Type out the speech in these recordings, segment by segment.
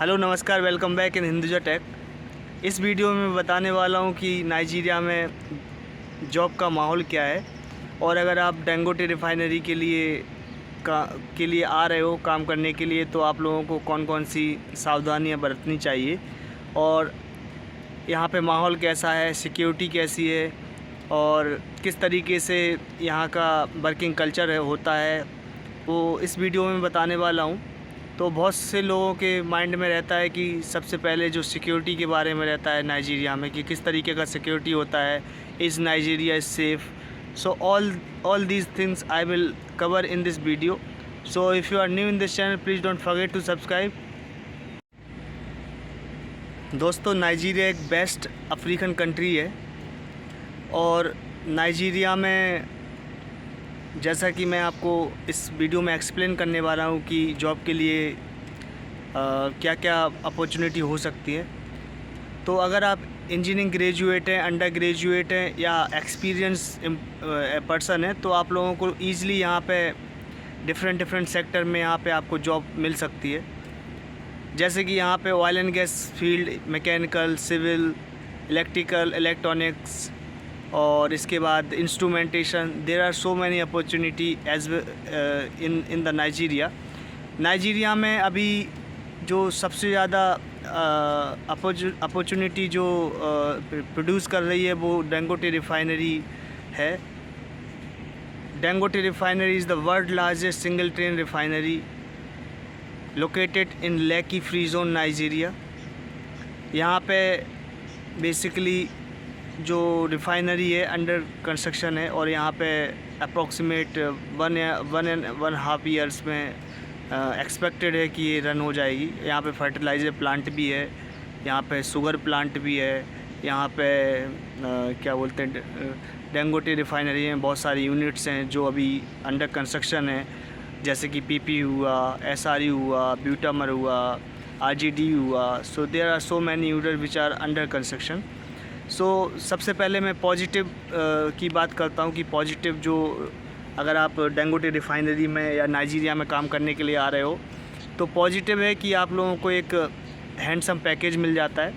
Hello नमस्कार, welcome back in Hinduja tech. इस video में मैं बताने वाला हूं कि नाइजीरिया में जॉब का माहौल क्या है और अगर आप डेंगोटे रिफाइनरी के लिए आ रहे हो काम करने के लिए तो आप लोगों को कौन कौन सी सावधानियां बरतनी चाहिए और यहाँ पे माहौल कैसा है, सिक्योरिटी कैसी है और किस तरीके से यहाँ का वर्किंग कल्चर होता है, वो इस वीडियो में बताने वाला हूँ। तो बहुत से लोगों के माइंड में रहता है कि सबसे पहले जो सिक्योरिटी के बारे में रहता है नाइजीरिया में कि किस तरीके का सिक्योरिटी होता है, is Nigeria is safe. So all these things I will cover in this video. So if you are new in this channel please don't forget to subscribe. दोस्तों, नाइजीरिया एक बेस्ट अफ्रीकन कंट्री है और Nigeria में जैसा कि मैं आपको इस वीडियो में एक्सप्लेन करने वाला हूँ कि जॉब के लिए क्या क्या अपॉर्चुनिटी हो सकती है। तो अगर आप इंजीनियरिंग ग्रेजुएट हैं, अंडर ग्रेजुएट हैं या एक्सपीरियंस पर्सन है तो आप लोगों को ईज़िली यहाँ पे डिफरेंट सेक्टर में यहाँ पे आपको जॉब मिल सकती है। जैसे कि यहाँ पे oil and gas field, mechanical, civil, electrical, electronics और इसके बाद instrumentation. There are so many opportunities in the Nigeria में अभी जो सबसे ज़्यादा अपॉर्चुनिटी जो प्रोड्यूस कर रही है वो डेंगोटे रिफाइनरी है। Dangote refinery is the world largest single train refinery located in Lekki free zone Nigeria. यहाँ पे बेसिकली जो रिफाइनरी है अंडर कंस्ट्रक्शन है और यहाँ पे अप्रॉक्सीमेट 1.5 ईयर्स में एक्सपेक्टेड है कि ये रन हो जाएगी। यहाँ पे फर्टिलाइज़र प्लांट भी है, यहाँ पे शुगर प्लांट भी है, यहाँ पे क्या बोलते हैं डेंगोटे रिफाइनरी में बहुत सारी यूनिट्स हैं जो अभी अंडर कंस्ट्रक्शन है, जैसे कि पीपी हुआ, एसआरई हुआ, ब्यूटामर हुआ, आरजीडी हुआ। So there are so many unit which are under construction. So सबसे पहले मैं पॉजिटिव की बात करता हूँ कि पॉजिटिव जो अगर आप डेंगोटे रिफाइनरी में या नाइजीरिया में काम करने के लिए आ रहे हो तो पॉजिटिव है कि आप लोगों को एक हैंडसम पैकेज मिल जाता है।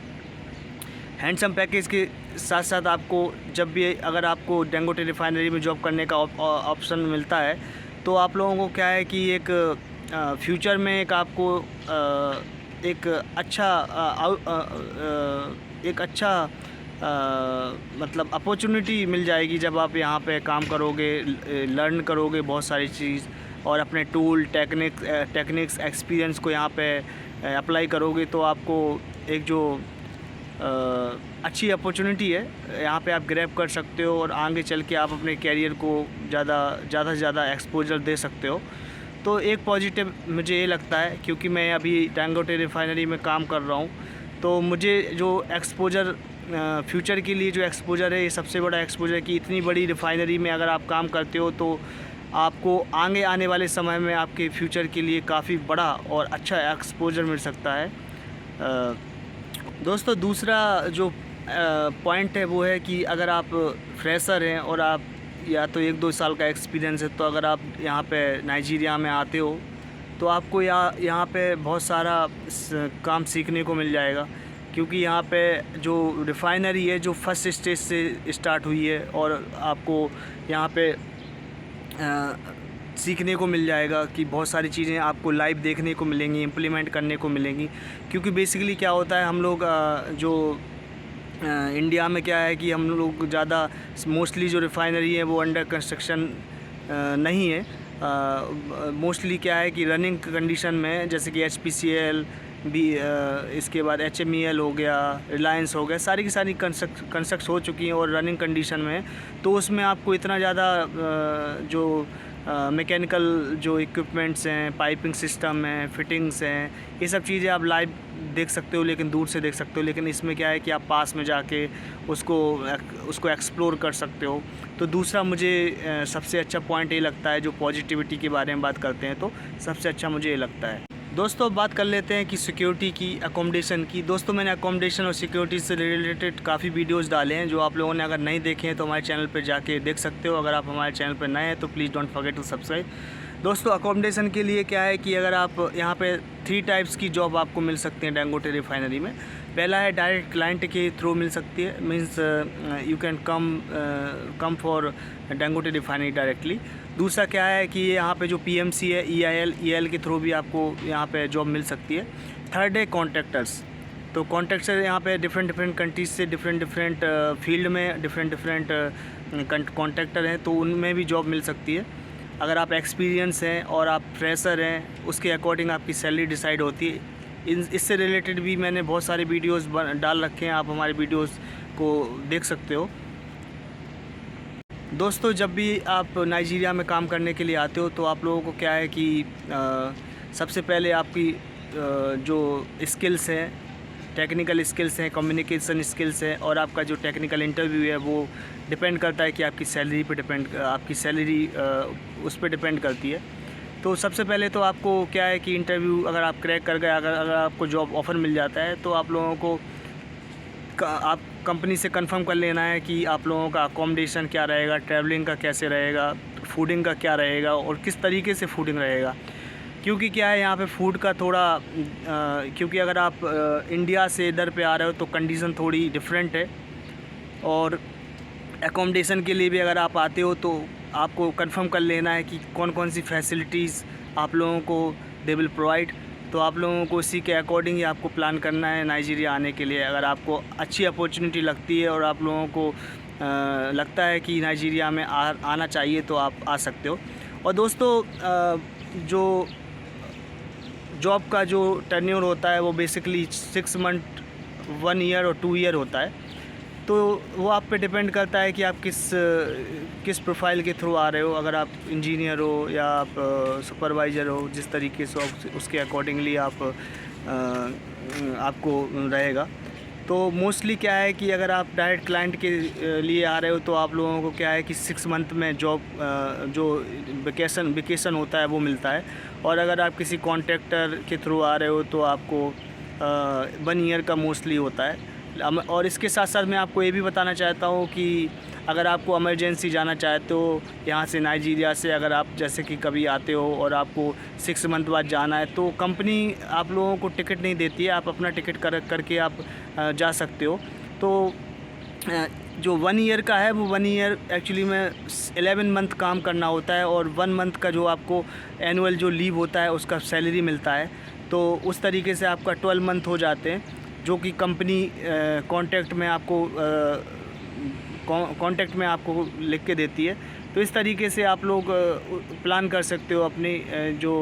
हैंडसम पैकेज के साथ साथ आपको जब भी अगर आपको डेंगोटे रिफाइनरी में जॉब करने का ऑप्शन मिलता है तो आप लोगों को क्या है कि एक फ्यूचर में एक आपको एक अच्छा मतलब अपॉर्चुनिटी मिल जाएगी जब आप यहाँ पे काम करोगे, लर्न करोगे बहुत सारी चीज़ और अपने टूल टेक्निक्स एक्सपीरियंस को यहाँ पे अप्लाई करोगे तो आपको एक जो अच्छी अपॉर्चुनिटी है यहाँ पे आप ग्रैब कर सकते हो और आगे चल के आप अपने कैरियर को ज़्यादा से ज़्यादा एक्सपोजर दे सकते हो। तो एक पॉजिटिव मुझे ये लगता है, क्योंकि मैं अभी डेंगोटे रिफाइनरी में काम कर रहा हूँ तो मुझे जो एक्सपोजर फ्यूचर के लिए जो एक्सपोजर है, ये सबसे बड़ा एक्सपोजर है कि इतनी बड़ी रिफाइनरी में अगर आप काम करते हो तो आपको आगे आने वाले समय में आपके फ्यूचर के लिए काफ़ी बड़ा और अच्छा एक्सपोजर मिल सकता है। दोस्तों, दूसरा जो पॉइंट है वो है कि अगर आप फ्रेशर हैं और आप या तो 1-2 साल का एक्सपीरियंस है तो अगर आप यहाँ पे नाइजीरिया में आते हो तो आपको यहाँ पे बहुत सारा काम सीखने को मिल जाएगा, क्योंकि यहाँ पे जो रिफाइनरी है जो फर्स्ट स्टेज से स्टार्ट हुई है और आपको यहाँ पे सीखने को मिल जाएगा कि बहुत सारी चीज़ें आपको लाइव देखने को मिलेंगी, इम्प्लीमेंट करने को मिलेंगी। क्योंकि बेसिकली क्या होता है, हम लोग जो इंडिया में क्या है कि हम लोग ज़्यादा मोस्टली जो रिफाइनरी है वो अंडर कंस्ट्रक्शन नहीं है। मोस्टली क्या है कि रनिंग कंडीशन में, जैसे कि HPCL भी, इसके बाद HMEL हो गया, रिलायंस हो गया, सारी की सारी कंस्ट्रक्ट हो चुकी हैं और रनिंग कंडीशन में। तो उसमें आपको इतना ज़्यादा जो मैकेनिकल जो इक्विपमेंट्स हैं, पाइपिंग सिस्टम है, फिटिंग्स हैं, ये सब चीज़ें आप लाइव देख सकते हो, लेकिन दूर से देख सकते हो। लेकिन इसमें क्या है कि आप पास में जाके उसको एक्सप्लोर कर सकते हो। तो दूसरा मुझे सबसे अच्छा पॉइंट ये लगता है, जो पॉजिटिविटी के बारे में बात करते हैं तो सबसे अच्छा मुझे ये लगता है। दोस्तों, बात कर लेते हैं कि सिक्योरिटी की, अकोमोडेशन की। दोस्तों, मैंने अकोमोडेशन और सिक्योरिटी से रिलेटेड काफ़ी वीडियोस डाले हैं जो आप लोगों ने अगर नहीं देखे हैं तो हमारे चैनल पर जाके देख सकते हो। अगर आप हमारे चैनल पर नए हैं तो please don't forget to subscribe. दोस्तों अकोमोडेशन के लिए क्या है कि अगर आप यहाँ पे 3 टाइप्स की जॉब आपको मिल सकती हैं डैंगोटे रिफाइनरी में। पहला है डायरेक्ट क्लाइंट के थ्रू मिल सकती है, means you can come for Dangote refinery directly. दूसरा क्या है कि यहाँ पे जो पीएमसी है, ईआईएल के थ्रू भी आपको यहाँ पे जॉब मिल सकती है। थर्ड है कॉन्ट्रैक्टर्स। तो कॉन्ट्रैक्टर यहाँ पे डिफरेंट कंट्रीज से डिफरेंट फील्ड में डिफरेंट कॉन्ट्रैक्टर हैं, तो उनमें भी जॉब मिल सकती है। अगर आप एक्सपीरियंस हैं और आप फ्रेशर हैं, उसके अकॉर्डिंग आपकी सैलरी डिसाइड होती है। इससे रिलेटेड भी मैंने बहुत सारे वीडियोस डाल रखे हैं, आप हमारे वीडियोस को देख सकते हो। दोस्तों जब भी आप नाइजीरिया में काम करने के लिए आते हो तो आप लोगों को क्या है कि सबसे पहले आपकी जो स्किल्स हैं, टेक्निकल स्किल्स हैं, कम्युनिकेशन स्किल्स हैं, और आपका जो टेक्निकल इंटरव्यू है वो डिपेंड करता है कि आपकी सैलरी पे आपकी सैलरी उस पर डिपेंड करती है। तो सबसे पहले तो आपको क्या है कि इंटरव्यू अगर आप क्रैक कर गए, अगर आपको जॉब ऑफ़र मिल जाता है, तो आप लोगों को आप कंपनी से कंफर्म कर लेना है कि आप लोगों का अकोमोडेशन क्या रहेगा, ट्रैवलिंग का कैसे रहेगा, फूडिंग का क्या रहेगा और किस तरीके से फूडिंग रहेगा। क्योंकि क्या है यहाँ पे फूड का थोड़ा क्योंकि अगर आप इंडिया से इधर पे आ रहे हो तो कंडीशन थोड़ी डिफरेंट है, और एकोमोडेशन के लिए भी अगर आप आते हो तो आपको कंफर्म कर लेना है कि कौन कौन सी फैसिलिटीज़ आप लोगों को दे विल प्रोवाइड। तो आप लोगों को इसी के अकॉर्डिंग ही आपको प्लान करना है नाइजीरिया आने के लिए। अगर आपको अच्छी अपॉर्चुनिटी लगती है और आप लोगों को लगता है कि नाइजीरिया में आना चाहिए तो आप आ सकते हो। और दोस्तों जो जॉब का जो टर्न्योर होता है वो बेसिकली 6 मंथ, 1 ईयर और 2 ईयर होता है। तो वो आप पे डिपेंड करता है कि आप किस प्रोफाइल के थ्रू आ रहे हो। अगर आप इंजीनियर हो या आप सुपरवाइज़र हो, जिस तरीके से उसके अकॉर्डिंगली आपको रहेगा। तो मोस्टली क्या है कि अगर आप डायरेक्ट क्लाइंट के लिए आ रहे हो तो आप लोगों को क्या है कि 6 मंथ में जॉब जो वेकेशन होता है वो मिलता है। और अगर आप किसी कॉन्ट्रैक्टर के थ्रू आ रहे हो तो आपको 1 ईयर का मोस्टली होता है। और इसके साथ साथ मैं आपको ये भी बताना चाहता हूँ कि अगर आपको इमरजेंसी जाना चाहते हो यहाँ से नाइजीरिया से, अगर आप जैसे कि कभी आते हो और आपको 6 मंथ बाद जाना है, तो कंपनी आप लोगों को टिकट नहीं देती है, आप अपना टिकट करके आप जा सकते हो। तो जो 1 ईयर का है वो 1 ईयर एक्चुअली में 11 मंथ काम करना होता है, और 1 मंथ का जो आपको एनुअल जो लीव होता है उसका सैलरी मिलता है। तो उस तरीके से आपका 12 मंथ हो जाते हैं, जो कि कंपनी कॉन्ट्रैक्ट में आपको लिख के देती है। तो इस तरीके से आप लोग प्लान कर सकते हो अपनी जो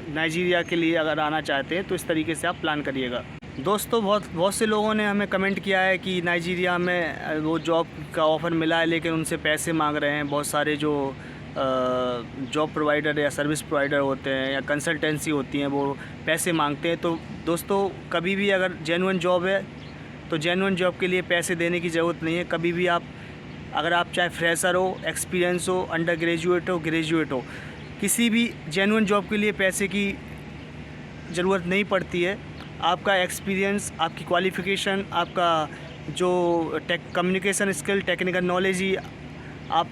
नाइजीरिया के लिए अगर आना चाहते हैं तो इस तरीके से आप प्लान करिएगा। दोस्तों बहुत से लोगों ने हमें कमेंट किया है कि नाइजीरिया में वो जॉब का ऑफ़र मिला है लेकिन उनसे पैसे मांग रहे हैं। बहुत सारे जो जॉब प्रोवाइडर या सर्विस प्रोवाइडर होते हैं या कंसल्टेंसी होती हैं वो पैसे मांगते हैं। तो दोस्तों कभी भी अगर जेन्युइन जॉब है तो जेन्युइन जॉब के लिए पैसे देने की ज़रूरत नहीं है। कभी भी अगर आप चाहे फ्रेशर हो, एक्सपीरियंस हो, अंडर ग्रेजुएट हो, ग्रेजुएट हो, किसी भी जेन्युइन जॉब के लिए पैसे की ज़रूरत नहीं पड़ती है। आपका एक्सपीरियंस, आपकी क्वालिफ़िकेशन, आपका जो कम्युनिकेशन स्किल, टेक्निकल नॉलेज ही आप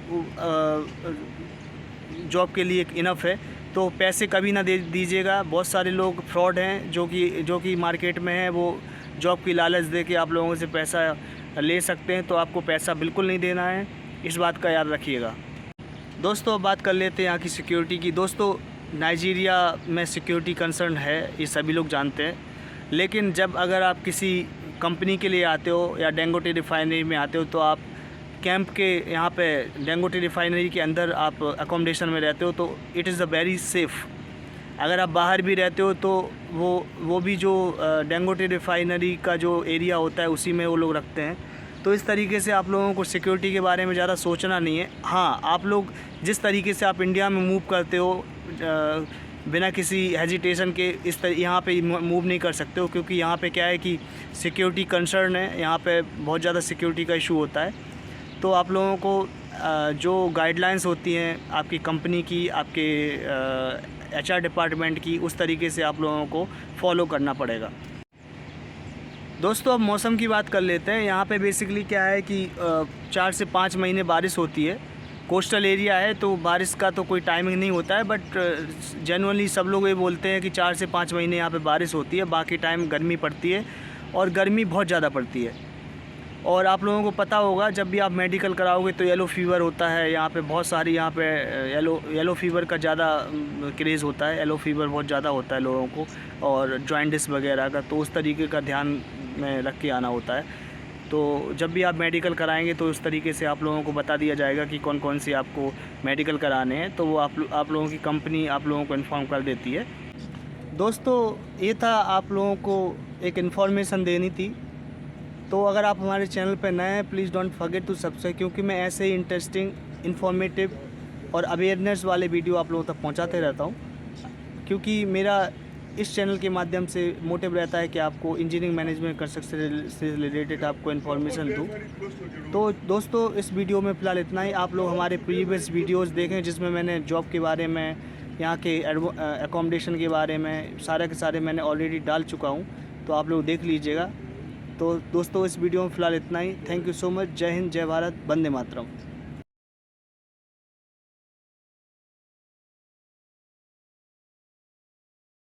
जॉब के लिए इनफ है। तो पैसे कभी ना दे दीजिएगा। बहुत सारे लोग फ्रॉड हैं जो कि मार्केट में हैं, वो जॉब की लालच दे के आप लोगों से पैसा ले सकते हैं। तो आपको पैसा बिल्कुल नहीं देना है, इस बात का याद रखिएगा। दोस्तों अब बात कर लेते हैं यहाँ की सिक्योरिटी की। दोस्तों नाइजीरिया में सिक्योरिटी कंसर्न है, ये सभी लोग जानते हैं। लेकिन जब अगर आप किसी कंपनी के लिए आते हो या डैंगोटे रिफाइनरी में आते हो तो आप कैंप के यहाँ पे डैंगोटे रिफाइनरी के अंदर आप अकोमोडेशन में रहते हो तो it is a very safe. अगर आप बाहर भी रहते हो तो वो भी जो डैंगोटे रिफाइनरी का जो एरिया होता है उसी में वो लोग रखते हैं। तो इस तरीके से आप लोगों को सिक्योरिटी के बारे में ज़्यादा सोचना नहीं है। हाँ, आप लोग जिस तरीके से आप इंडिया में मूव करते हो बिना किसी हेजिटेशन के यहाँ पे मूव नहीं कर सकते हो, क्योंकि यहाँ पे क्या है कि सिक्योरिटी कंसर्न है, यहाँ पे बहुत ज़्यादा सिक्योरिटी का इशू होता है। तो आप लोगों को जो गाइडलाइंस होती हैं आपकी कंपनी की, आपके HR डिपार्टमेंट की, उस तरीके से आप लोगों को फॉलो करना पड़ेगा। दोस्तों अब मौसम की बात कर लेते हैं। यहाँ पे बेसिकली क्या है कि 4 से 5 महीने बारिश होती है, कोस्टल एरिया है तो बारिश का तो कोई टाइमिंग नहीं होता है, बट जनरली सब लोग ये बोलते हैं कि 4 से 5 महीने यहाँ पे बारिश होती है, बाकी टाइम गर्मी पड़ती है और गर्मी बहुत ज़्यादा पड़ती है। और आप लोगों को पता होगा जब भी आप मेडिकल कराओगे तो येलो फ़ीवर होता है यहाँ पे, बहुत सारी यहाँ पे येलो फ़ीवर का ज़्यादा क्रेज़ होता है, येलो फ़ीवर बहुत ज़्यादा होता है लोगों को, और जॉइंटिस वगैरह का, तो उस तरीके का ध्यान में रख के आना होता है। तो जब भी आप मेडिकल कराएंगे तो उस तरीके से आप लोगों को बता दिया जाएगा कि कौन कौन से आपको मेडिकल कराने हैं, तो वो आप लोगों की कंपनी आप लोगों को इन्फॉर्म कर देती है। दोस्तों ये था आप लोगों को एक इन्फॉर्मेशन देनी थी। तो अगर आप हमारे चैनल पर नए हैं please don't forget to subscribe, क्योंकि मैं ऐसे ही इंटरेस्टिंग, इन्फॉर्मेटिव और अवेयरनेस वाले वीडियो आप लोगों तक पहुंचाते रहता हूं, क्योंकि मेरा इस चैनल के माध्यम से मोटिव रहता है कि आपको इंजीनियरिंग मैनेजमेंट कंस्ट्रक्शन से रिलेटेड आपको इन्फॉर्मेशन दूँ। तो दोस्तों इस वीडियो में फ़िलहाल इतना ही। आप लोग हमारे प्रीवियस वीडियोज़ देखें जिसमें मैंने जॉब के बारे में, यहाँ के एकोमोडेशन के बारे में सारे के सारे मैंने ऑलरेडी डाल चुका हूँ, तो आप लोग देख लीजिएगा। तो दोस्तों इस वीडियो में फ़िलहाल इतना ही। Thank you so much. जय हिंद, जय भारत, वंदे मातरम।